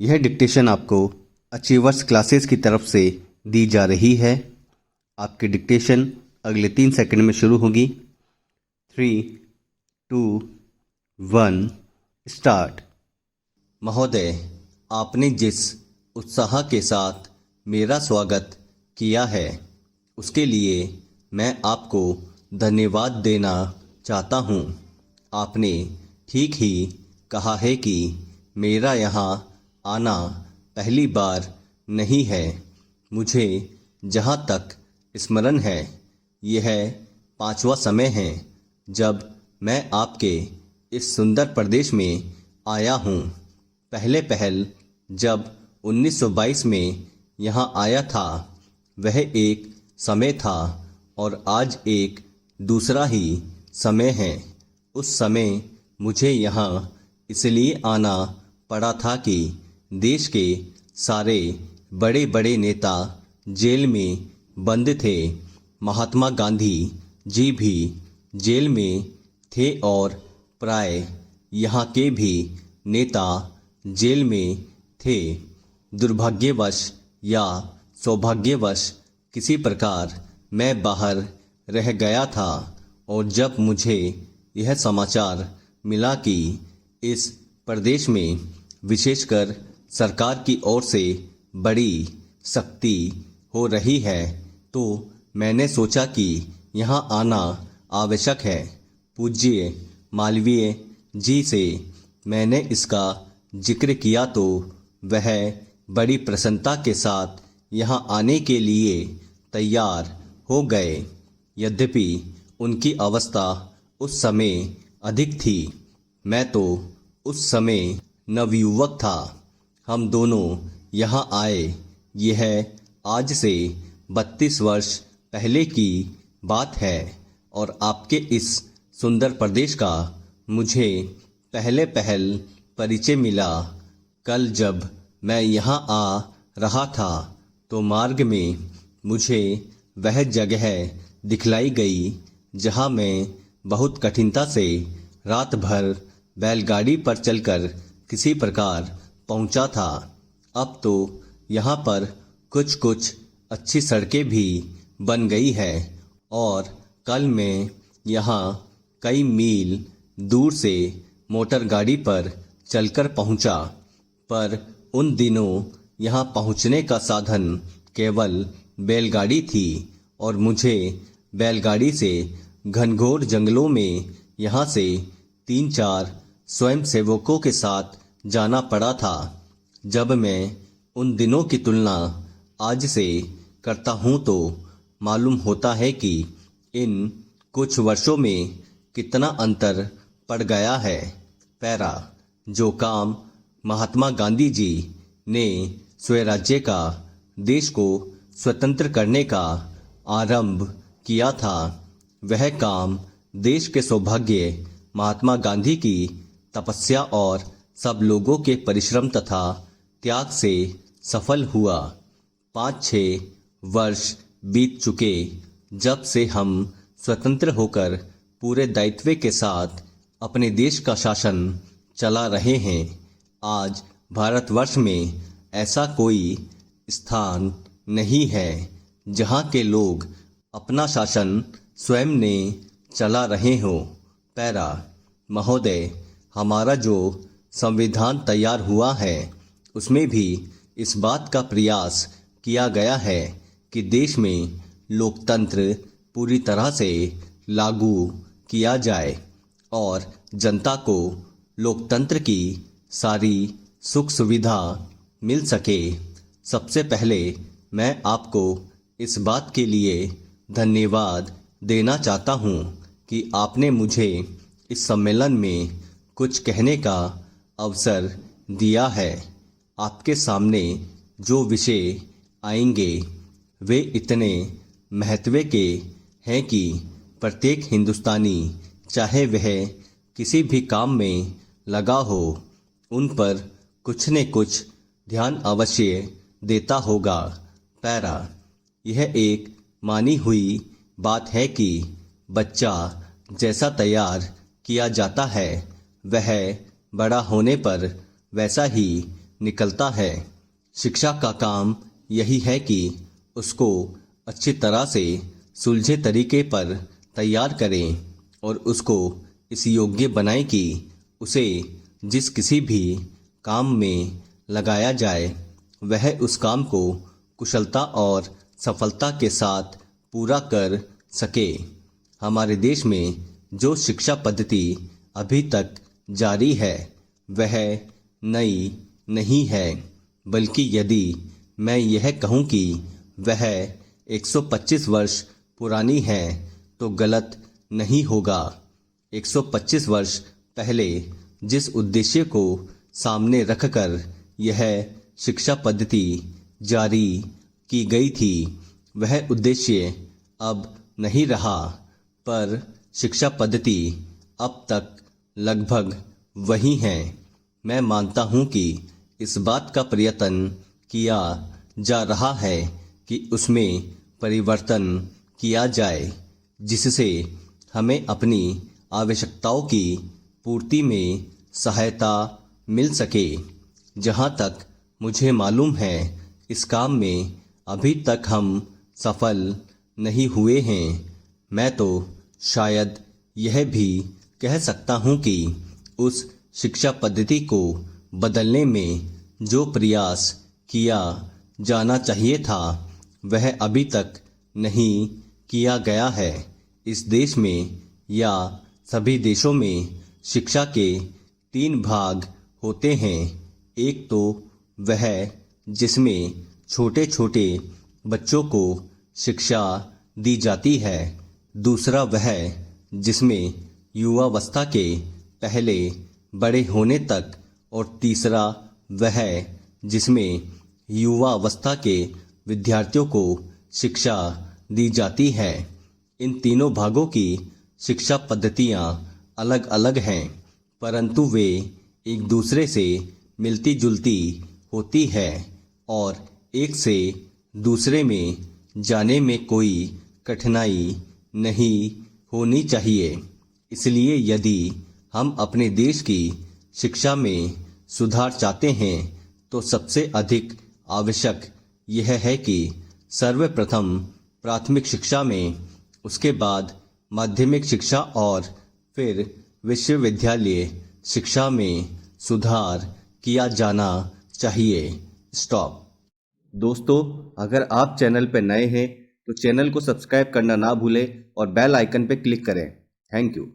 यह डिक्टेशन आपको achievers classes की तरफ से दी जा रही है। आपकी डिक्टेशन अगले 3 सेकंड में शुरू होगी। 3, 2, 1 स्टार्ट। महोदय, आपने जिस उत्साह के साथ मेरा स्वागत किया है उसके लिए मैं आपको धन्यवाद देना चाहता हूँ। आपने ठीक ही कहा है कि मेरा यहाँ आना पहली बार नहीं है। मुझे जहाँ तक स्मरण है यह 5वां समय है जब मैं आपके इस सुंदर प्रदेश में आया हूँ। पहल जब 1922 में यहाँ आया था वह एक समय था और आज एक दूसरा ही समय है। उस समय मुझे यहाँ इसलिए आना पड़ा था कि देश के सारे बड़े बड़े नेता जेल में बंद थे। महात्मा गांधी जी भी जेल में थे और प्राय यहाँ के भी नेता जेल में थे। दुर्भाग्यवश या सौभाग्यवश किसी प्रकार मैं बाहर रह गया था और जब मुझे यह समाचार मिला कि इस प्रदेश में विशेषकर सरकार की ओर से बड़ी सख्ती हो रही है तो मैंने सोचा कि यहाँ आना आवश्यक है। पूज्य मालवीय जी से मैंने इसका जिक्र किया तो वह बड़ी प्रसन्नता के साथ यहाँ आने के लिए तैयार हो गए। यद्यपि उनकी अवस्था उस समय अधिक थी, मैं तो उस समय नवयुवक था। हम दोनों यहाँ आए यह आज से 32 वर्ष पहले की बात है और आपके इस सुंदर प्रदेश का मुझे पहल परिचय मिला। कल जब मैं यहाँ आ रहा था तो मार्ग में मुझे वह जगह दिखलाई गई जहाँ मैं बहुत कठिनता से रात भर बैलगाड़ी पर चलकर किसी प्रकार पहुँचा था। अब तो यहाँ पर कुछ अच्छी सड़कें भी बन गई है और कल मैं यहाँ कई मील दूर से मोटर गाड़ी पर चलकर पहुँचा। पर उन दिनों यहाँ पहुँचने का साधन केवल बैलगाड़ी थी और मुझे बैलगाड़ी से घनघोर जंगलों में यहाँ से 3-4 स्वयंसेवकों के साथ जाना पड़ा था। जब मैं उन दिनों की तुलना आज से करता हूँ तो मालूम होता है कि इन कुछ वर्षों में कितना अंतर पड़ गया है। पैरा, जो काम महात्मा गांधी जी ने स्वराज्य का देश को स्वतंत्र करने का आरंभ किया था वह काम देश के सौभाग्य महात्मा गांधी की तपस्या और सब लोगों के परिश्रम तथा त्याग से सफल हुआ। 5-6 वर्ष बीत चुके जब से हम स्वतंत्र होकर पूरे दायित्व के साथ अपने देश का शासन चला रहे हैं। आज भारतवर्ष में ऐसा कोई स्थान नहीं है जहाँ के लोग अपना शासन स्वयं ने चला रहे हों। पैरा, महोदय, हमारा जो संविधान तैयार हुआ है उसमें भी इस बात का प्रयास किया गया है कि देश में लोकतंत्र पूरी तरह से लागू किया जाए और जनता को लोकतंत्र की सारी सुख सुविधा मिल सके। सबसे पहले मैं आपको इस बात के लिए धन्यवाद देना चाहता हूँ कि आपने मुझे इस सम्मेलन में कुछ कहने का अवसर दिया है। आपके सामने जो विषय आएंगे वे इतने महत्व के हैं कि प्रत्येक हिंदुस्तानी चाहे वह किसी भी काम में लगा हो उन पर कुछ न कुछ ध्यान अवश्य देता होगा। पैरा, यह एक मानी हुई बात है कि बच्चा जैसा तैयार किया जाता है वह बड़ा होने पर वैसा ही निकलता है। शिक्षा का काम यही है कि उसको अच्छी तरह से सुलझे तरीके पर तैयार करें और उसको इस योग्य बनाएं कि उसे जिस किसी भी काम में लगाया जाए वह उस काम को कुशलता और सफलता के साथ पूरा कर सके। हमारे देश में जो शिक्षा पद्धति अभी तक जारी है वह नई नहीं है, बल्कि यदि मैं यह कहूँ कि वह 125 वर्ष पुरानी है तो गलत नहीं होगा। 125 वर्ष पहले जिस उद्देश्य को सामने रखकर यह शिक्षा पद्धति जारी की गई थी वह उद्देश्य अब नहीं रहा, पर शिक्षा पद्धति अब तक लगभग वही है। मैं मानता हूँ कि इस बात का प्रयत्न किया जा रहा है कि उसमें परिवर्तन किया जाए जिससे हमें अपनी आवश्यकताओं की पूर्ति में सहायता मिल सके। जहाँ तक मुझे मालूम है इस काम में अभी तक हम सफल नहीं हुए हैं। मैं तो शायद यह भी कह सकता हूँ कि उस शिक्षा पद्धति को बदलने में जो प्रयास किया जाना चाहिए था वह अभी तक नहीं किया गया है। इस देश में या सभी देशों में शिक्षा के 3 भाग होते हैं। एक तो वह जिसमें छोटे छोटे बच्चों को शिक्षा दी जाती है, दूसरा वह जिसमें युवावस्था के पहले बड़े होने तक, और तीसरा वह जिसमें युवावस्था के विद्यार्थियों को शिक्षा दी जाती है। इन तीनों भागों की शिक्षा पद्धतियाँ अलग अलग हैं, परंतु वे एक दूसरे से मिलती जुलती होती है और एक से दूसरे में जाने में कोई कठिनाई नहीं होनी चाहिए। इसलिए यदि हम अपने देश की शिक्षा में सुधार चाहते हैं तो सबसे अधिक आवश्यक यह है कि सर्वप्रथम प्राथमिक शिक्षा में, उसके बाद माध्यमिक शिक्षा और फिर विश्वविद्यालय शिक्षा में सुधार किया जाना चाहिए। स्टॉप। दोस्तों, अगर आप चैनल पर नए हैं तो चैनल को सब्सक्राइब करना ना भूलें और बेल आइकन पर क्लिक करें। Thank you.